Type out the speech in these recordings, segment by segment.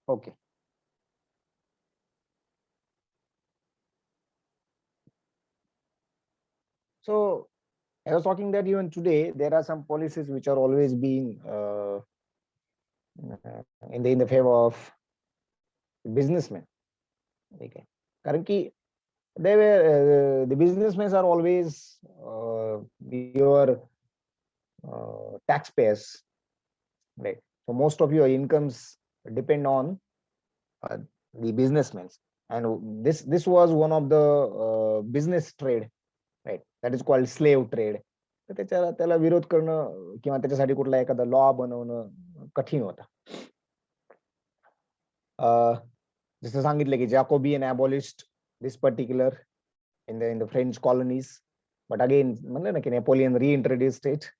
Okay. So I was talking that even today there are some policies which are always being in the favor of businessmen. Okay. Currently, the businessmen are always your taxpayers, right? So most of your incomes depend on uh, the businessmen, and this was one of the business trade, right? That is called slave trade. तर त्याला विरोध करणं किंवा त्याच्यासाठी कुठला एखादा law बनवणं कठीण होतं. जसं सांगितलं की जॅकोबियन abolished this particular in the French colonies, but again म्हणलं ना की Napoleon reintroduced it,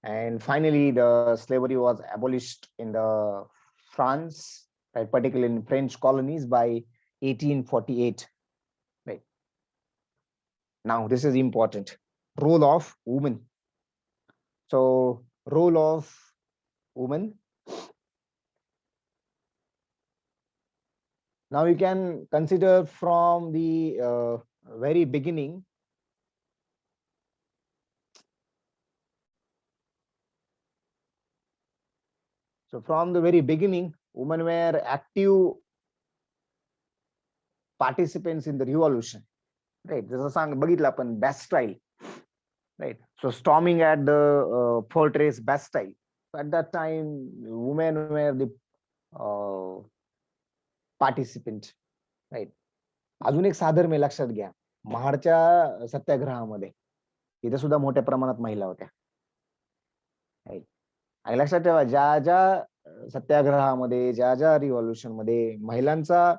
and finally the slavery was abolished in the France, right, particularly in French colonies by 1848, right? Now this is important. Role of women. So role of women. Now you can consider from the very beginning. So from the very beginning, women were active participants in the revolution, right? This is sang bagitla apan Bastille, right? So storming at the fortress Bastille. At that time, women were the participant, right? अजून एक साधर्म्य लक्षात घ्या, महाडच्या सत्याग्रहामध्ये इथे सुद्धा मोठ्या प्रमाणात महिला होत्या. आणि लक्षात ठेवा, ज्या ज्या सत्याग्रहामध्ये, ज्या ज्या रिव्हॉल्युशन मध्ये महिलांचा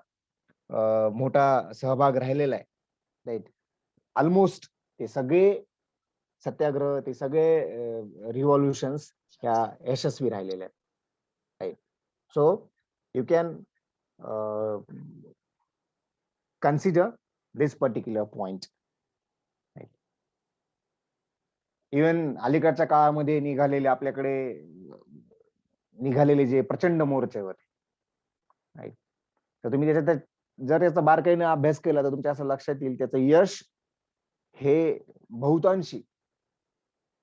मोठा सहभाग राहिलेला आहे, राईट, ऑलमोस्ट ते सगळे सत्याग्रह, ते सगळे रिव्हॉल्युशन्स या यशस्वी राहिलेले आहेत, right. So you can consider this particular point. Even अलीकडच्या काळामध्ये निघालेले जे प्रचंड मोर्चे होते, राईट, तर तुम्ही त्याच्यात जर याचा बारकाईने अभ्यास केला तर तुमच्या असं लक्षात येईल त्याचं यश हे बहुतांशी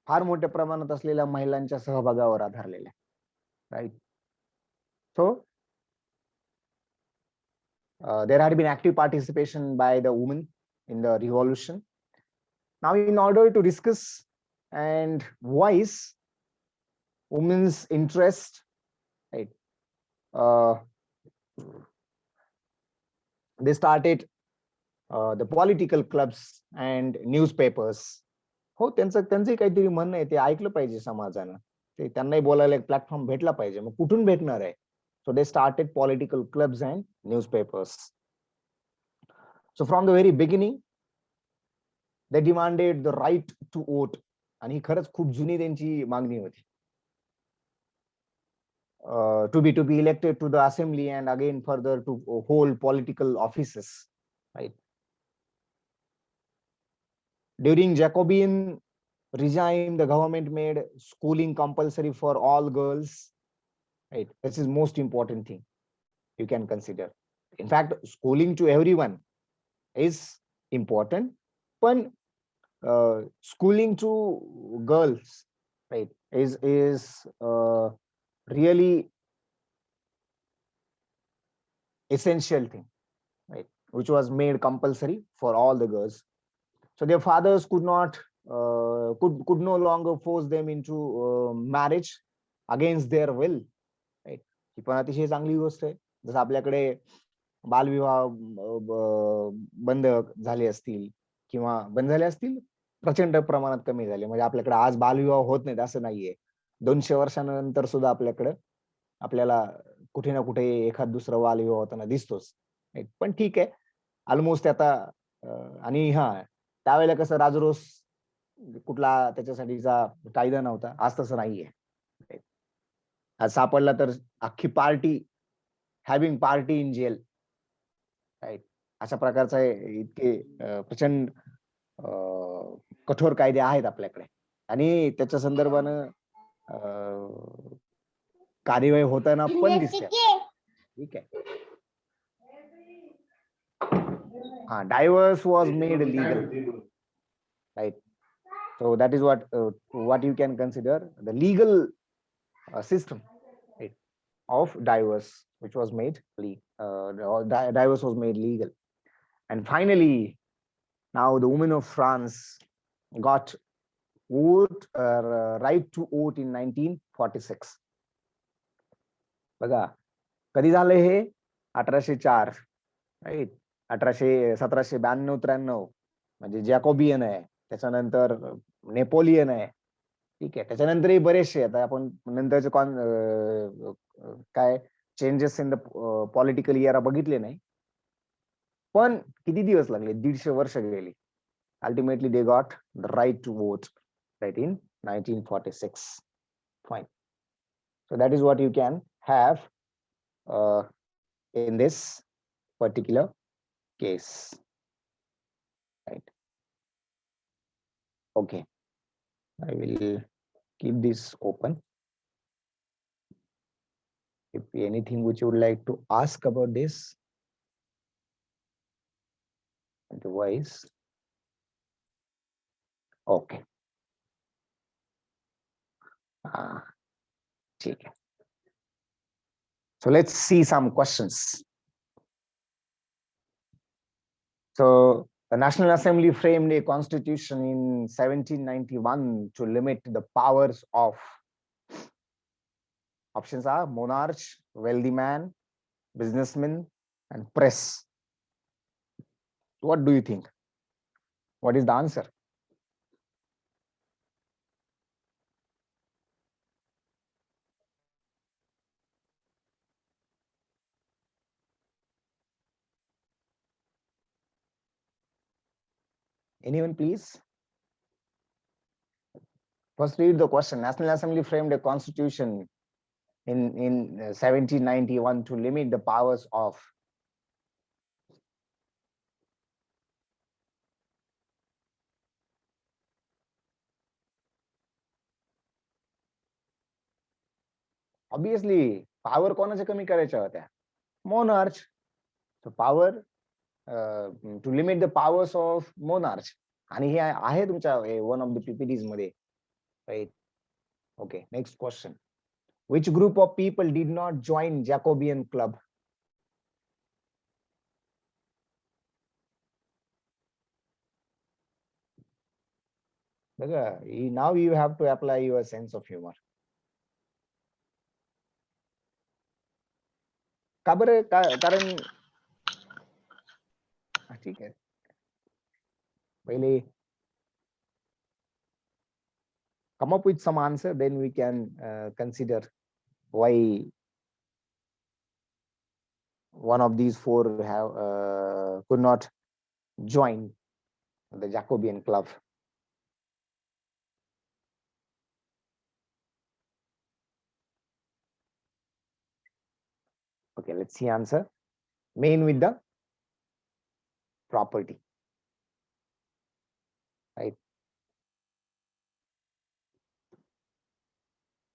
फार मोठ्या प्रमाणात असलेल्या महिलांच्या सहभागावर आधारलेलं आहे, right. So there had been active participation by the women in the revolution. Now, in order to discuss and voice women's interest, right, they started the political clubs and newspapers. हो, त्यांचं काहीतरी म्हणणं आहे, ते ऐकलं पाहिजे समाजानं, ते त्यांनाही बोलायला एक प्लॅटफॉर्म भेटला पाहिजे. मग कुठून भेटणार आहे? So they started political clubs and newspapers. So from the very beginning, they demanded the right to vote. आणि ही खरंच खूप जुनी त्यांची मागणी होती. To be elected to the assembly and again further to hold political offices, right? During Jacobean regime, the government made schooling compulsory for all girls, right? This is most important thing you can consider. In fact, schooling to everyone is important, but schooling to girls, right, is really essential thing, right, which was made compulsory for all the girls. So their fathers could no longer force them into marriage against their will, right? ही पण अतिशय चांगली गोष्ट आहे. जसं आपल्याकडे बालविवाह बंद झाले असतील किंवा बंद झाले असतील, प्रचंड प्रमाणात कमी झाले. म्हणजे आपल्याकडे आज बालविवाह होत नाहीत असं नाहीये. 200 वर्षानंतर सुद्धा आपल्याकडे आपल्याला कुठे ना कुठे एखाद दुसरा बालविवाह होताना दिसतोच, पण ठीक आहे, ऑलमोस्ट आता. आणि त्यावेळेला कसं राजरोस कुठला त्याच्यासाठीचा कायदा नव्हता, आज तसं नाहीये. आज सापडला तर अख्खी party having party in jail, right, अशा प्रकारचा इतके प्रचंड कठोर कायदे आहेत आपल्याकडे. आणि त्याच्या संदर्भानं कार्यवाही होताना पण दिसते. ठीक है. Divorce was made legal, right? So that is what you can consider the legal system, right, of divorce, which was made divorce was made legal. And finally, now the women of France got right to vote in 1946. बघा कधी झालं हे 1804, right. 1792-93 म्हणजे जॅकोबियन आहे, त्याच्यानंतर Napoleon आहे, ठीक आहे. त्याच्यानंतरही बरेचसे आता आपण नंतरचे काय changes in the political era बघितले नाही, पण किती दिवस लागले, 150 वर्ष गेली. Ultimately they got the right to vote, right, in 1946. Fine. So that is what you can have in this particular case, right? Okay, I will keep this open. If anything which you would like to ask about this, otherwise, okay. Okay. So let's see some questions. So the National Assembly framed a constitution in 1791 to limit the powers of, options are monarch, wealthy man, businessman, and press. What do you think? What is the answer? Anyone, please? First, read the question. National Assembly framed a constitution in 1791 to limit the powers of. Obviously, power कोणाच्या कमी करायच्या होत्या? Monarch. So power to limit the powers of monarch. आणि हे आहे तुमच्या one of the PPTs मध्ये, right? Okay, next question. Which group of people did not join Jacobean club? Now you have to apply your sense of humor. का बरं? कारण ठीक आहे, पहिले come up with some answer, then we can consider why one of these four could not join the Jacobean club. Okay, let's see answer. Main with the property, right?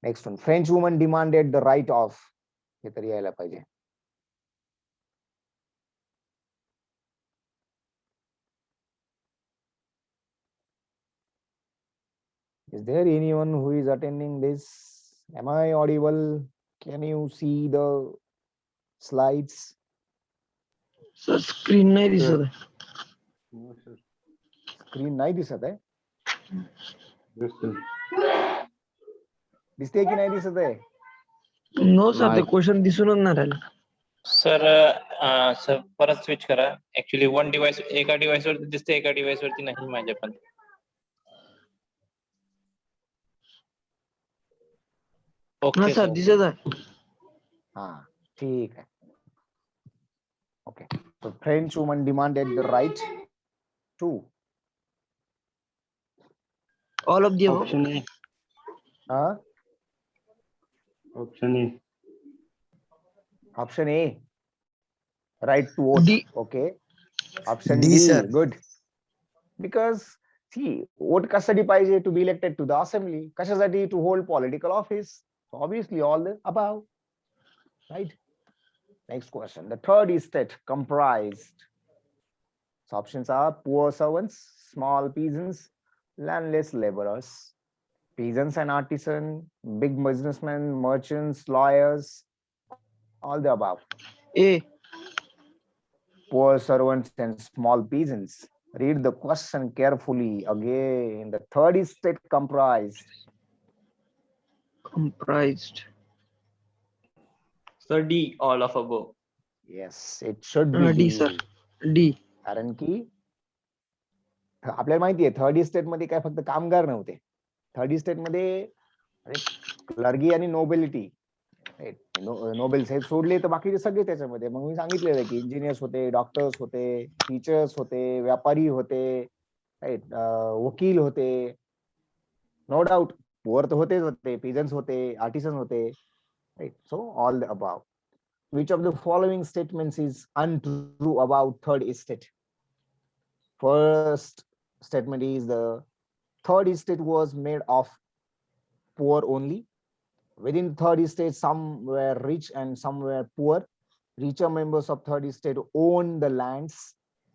Next one. French woman demanded the right of. हे तरी यायला पाहिजे. Is there anyone who is attending this? Am I audible? Can you see the slides? Sir screen नाही दिसत आहे. Screen नाही दिसत आहे? दिसते की नाही दिसत आहे? नो सर, ते क्वेश्चन दिसूनच नाही राहिले. सर सर परत स्विच करा. ऍक्च्युली वन डिव्हाइस एका डिव्हाइस वरती दिसते, एका डिव्हाइस वरती नाही माझ्या पण. हा सर दिसत आहे. हा ठीक आहे. Okay, so French woman demanded the right to. All of the Option A. Option A. Option A, right to vote. D. Okay. Option D, D, sir. good. Because see, vote कशासाठी पाहिजे to be elected to the assembly? कशासाठी? To hold political office. So obviously all the above, right? Next question. The third estate comprised. So options are poor servants, small peasants, landless laborers, peasants and artisan, big businessmen, merchants, lawyers, all the above. A. Poor servants and small peasants. Read the question carefully again. The third estate comprised. Comprised. Sir, D, all of above. Yes, it should be D, D. sir. D. कारण की आपल्याला माहितीये third estate मध्ये काय फक्त कामगार नव्हते. Third estate मध्ये क्लर्गी आणि नोबेलिटी नोबेल्स हे सोडले तर बाकीचे सगळे त्याच्यामध्ये. मग मी सांगितलेलं की इंजिनियर्स होते, डॉक्टर्स होते, टीचर्स होते, व्यापारी होते, राईट, वकील होते. नो डाऊट पुअर तर होतेच होते, पिजन्स होते, आर्टिसन होते, right. So all the above. Which of the following statements is untrue about third estate? First statement is the third estate was made of poor only. Within third estate, some were rich and some were poor. Richer members of third estate owned the lands.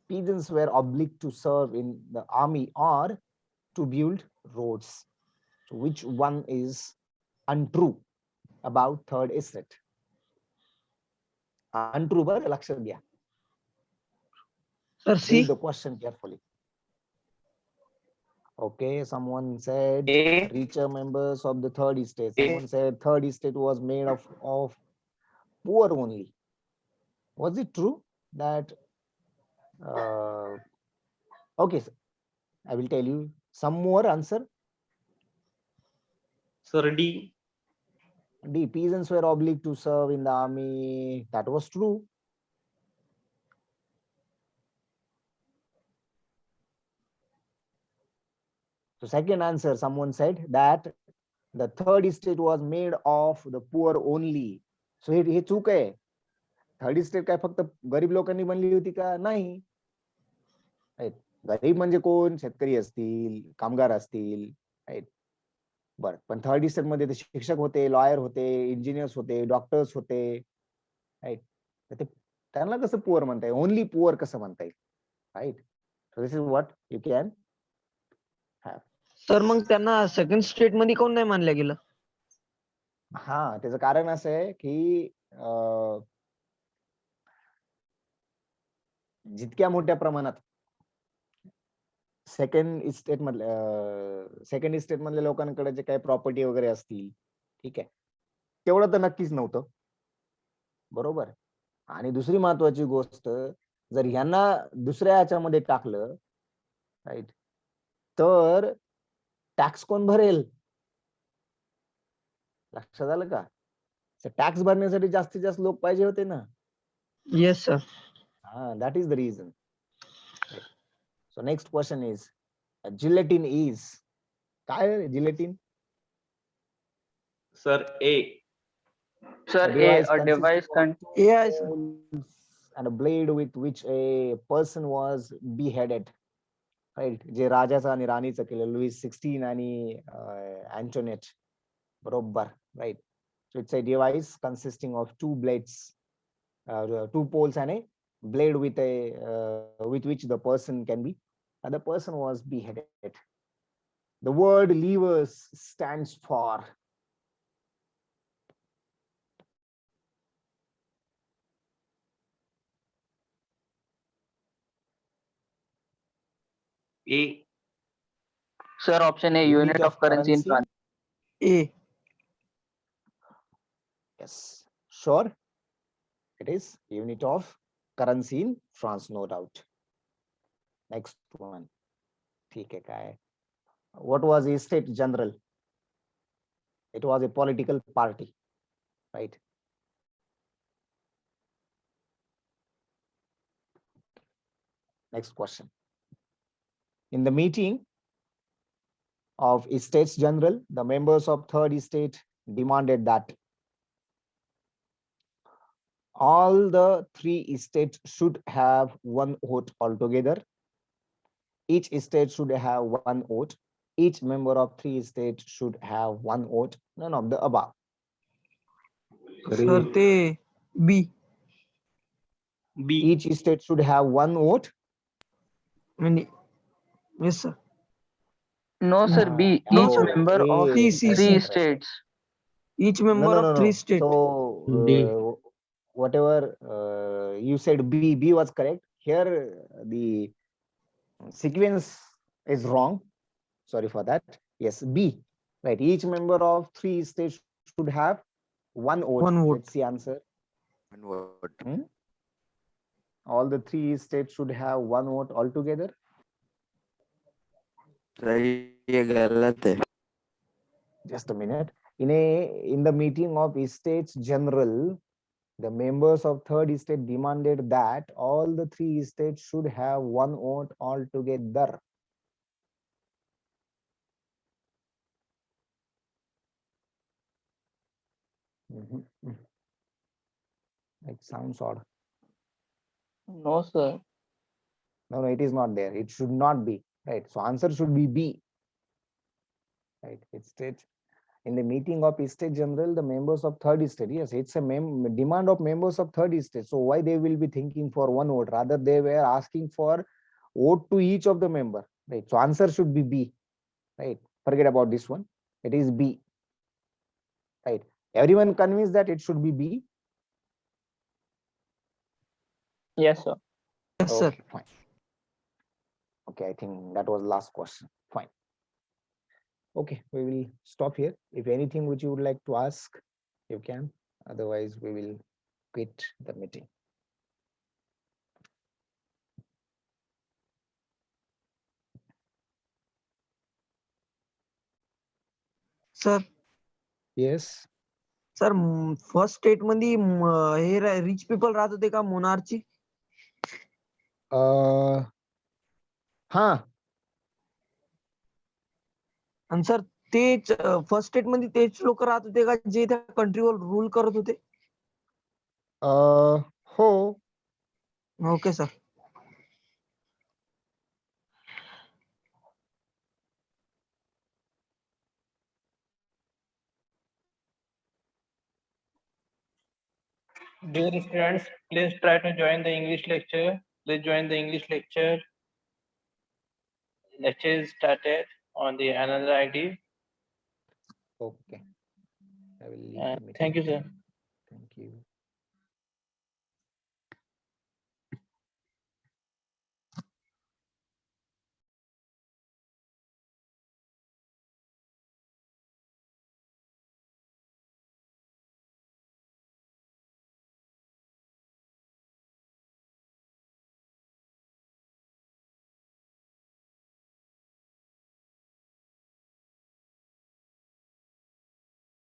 Peasants were obliged to serve in the army or to build roads. So which one is untrue about third estate? Untrue, but लक्षात घ्या. Sir, C. Read the question carefully. Okay, someone said A. richer members of the third estate. Someone said third estate was made of poor only. Was it true that? Okay, sir. I will tell you some more answer. Sir, D. The peasants were obliged to serve in the army. That was true. So second answer, someone said that the third estate was made of the poor only. So हे चूक आहे. Third estate काय फक्त गरीब लोकांनी बनली होती का? नाही. गरीब म्हणजे कोण? शेतकरी असतील, कामगार असतील, राईट. बर, पण थर्ड इस्टेट मध्ये ते शिक्षक होते, लॉयर होते, इंजिनियर्स होते, डॉक्टर्स होते, राईट. तर ते त्यांना कसं पुअर म्हणता येईल? ओनली पुअर कसं म्हणता येईल? Right. So this is what you can have. Sir मग त्यांना सेकंड स्टेट मध्ये कोण नाही मानलं गेलं? हा, त्याचं कारण असं आहे की जितक्या मोठ्या प्रमाणात सेकंड इस्टेट मधल्या लोकांकडे जे काही प्रॉपर्टी वगैरे असतील, ठीक आहे, तेवढं तर नक्कीच नव्हतं, बरोबर. आणि दुसरी महत्वाची गोष्ट, जर यांना दुसऱ्या ह्याच्यामध्ये टाकलं, राईट, तर टॅक्स कोण भरेल? लक्षात आलं का? टॅक्स भरण्यासाठी जास्तीत जास्त लोक पाहिजे होते ना. Yes sir. That is the reason. So next question is, gelatin is, काय आहे gelatin? Sir, A. Sir, a device AI sir. And a blade with which a person was beheaded, right? जे राजाचा आणि राणीचं केलं, लुईस 16 आणि अँटोनेट, बरोबर, right? So it's a device consisting of two blades, two poles and a blade with which the person can be, and the person was beheaded. The word levers stands for. A. Sir, option A, unit of currency in France. A. Yes, sure. It is unit of currency in France, no doubt. Next one. ठीक है, काय? What was a state general? It was a political party, right? Next question. In the meeting of Estates General, the members of third estate demanded that all the three estates should have one vote altogether. Each estate should have one vote. Each member of three estates should have one vote. None of the above. Sir ते B. B. Each state should have one vote. Yes, sir. No, sir. B. No, Each sir. member of C, C, three C. states. Each No, member no, no, of three no. states. So D. whatever you said, B was correct. Here the sequence is wrong. Sorry for that. Yes, B. Right. Each member of three states should have one vote. One vote. Let's see answer. One word. All the three states should have one vote altogether. सही ये गलत है. Just a minute. In the meeting of States General, the members of third state demanded that all the three states should have one vote altogether. It sounds odd. No, sir. No, it is not there. It should not be. Right. So answer should be B. Right. It states in the meeting of State General, the members of third state. Yes, it's a demand of members of third state. So why they will be thinking for one vote? Rather, they were asking for vote to each of the member. Right. So answer should be B. Right. Forget about this one. It is B. Right. Everyone convinced that it should be B. Yes, sir. Yes, sir. Okay, fine. Okay, I think that was last question. Fine. Okay, we will stop here. If anything which you would like to ask, you can. Otherwise, we will quit the meeting. Sir, Yes. Sir first state मध्ये हे rich people राहत होते का monarchy? हा. आणि sir तेच first state मध्ये तेच लोक राहत होते का जे त्या कंट्रीवर रूल करत होते? हो. Okay sir. Dear students, please try to join the English lecture. Please join the English lecture. Lecture is started on the another ID. Okay. I will leave the meeting. Thank you, sir. Thank you.